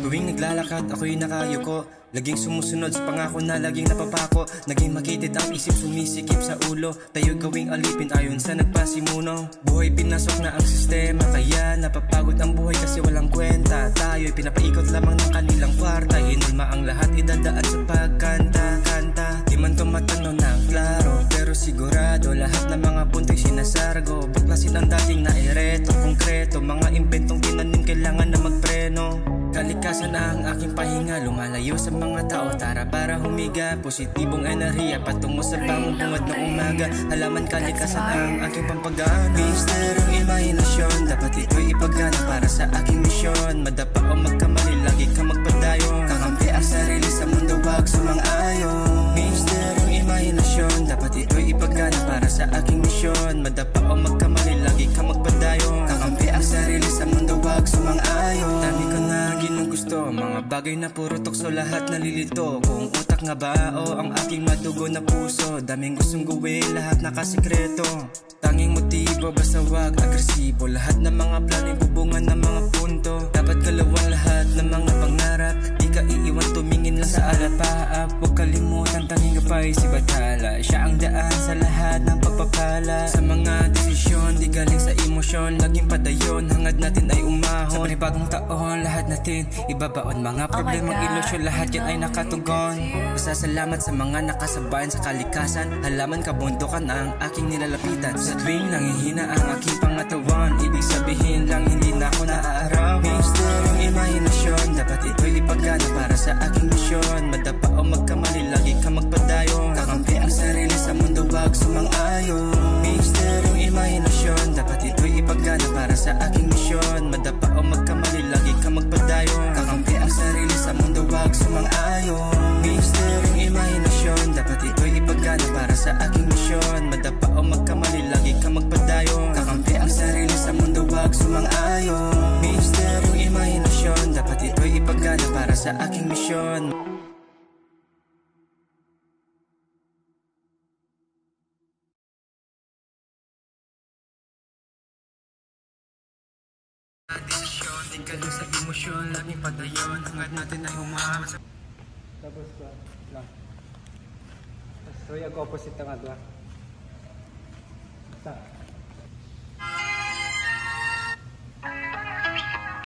Tuwing naglalakad ako'y nakayuko, laging sumusunod sa pangako na laging napapako. Naging makitid ang isip, sumisikip sa ulo. Tayo gawing alipin ayon sa nagpasimuno. Buhay pinasok na ang sistema, kaya napapagod ang buhay kasi walang kwenta. Tayo'y pinapaikot lamang ng kanilang kwarta. Hinulma ang lahat, idadaan sa pagkanta-kanta. Di man to matanaw ng klaro, pero sigurado lahat ng mga punto'y sinasargo. Baklasin ang dating naireto, konkreto. Mga impentong tinanim kailangan na magpreno. Kalikasan na ang aking pahinga, lumalayo sa mga tao. Tara para humiga, positibong enerhiya patungo sa bangong bungad ng umaga. Halaman kalikasan ang aking pampagana. Misterong imahinasyon, dapat ito'y ipagana para sa aking misyon. Madapa o magkamali, lagi kang magpadayon. Kakampi ang sarili sa mundo, wag sumang-ayon. Misterong imahinasyon, dapat ito'y ipagana para sa aking misyon. Madapa o magkamali, lagi kang magpadayon. Kakampi ang sarili sa mundo, wag sumang-ayon. Dami ko na ginong gusto, mga bagay na puro tukso, lahat nalilito. Kung utak nga ba o ang aking madugo na puso, daming gustong gawin, lahat nakasikreto. Tanging motibo, basta wag agresibo. Lahat ng mga plano bubungan ng mga punto. Dapat kalawang lahat ng mga pangarap. Di ka iiwan, tumingin lang sa alapaap. Huwag kalimutan, tanging kapay si Bathala. Siya ang daan sa lahat ng pagpapala. Sa mga desisyon, di galing sa emosyon. Laging padayon, hangad natin ay umahon. Sa panibagong taon, lahat natin ibabaon. Mga problemang ilusyon, lahat yan ay nakatugon. Masasalamat sa mga nakasabayan sa kalikasan. Halaman kabundukan ang aking nilalapitan. Sa tuwing nangihina ang aking pangatawan, ibig sabihin lang hindi na ako naaaraw. Misterong imahinasyon, dapat ito'y ipagana para sa aking misyon. Madapa o magkamali, lagi kang magpadayon. Kakampi ang sarili sa mundo, wag sumang-ayon. Misterong imahinasyon, dapat ito'y ipagana para sa aking misyon. Madapa o magkamali, lagi kang magpadayon. Kakampi ang sarili sa mundo, wag sumang-ayon. Misterong imahinasyon, dapat ito'y ipagana para sa aking misyon. Madapa o magkamali, lagi kang magpadayon. Kakampi ang sarili sa mundo, wag sumang-ayon. Misterong imahinasyon, dapat ito'y ipagana para sa aking misyon. Desisyon, di ka lang sa emosyon, laging padayon, hangad natin ay humahama sa... Tapos ba? Lang. So yung opposite nga ba? Sa?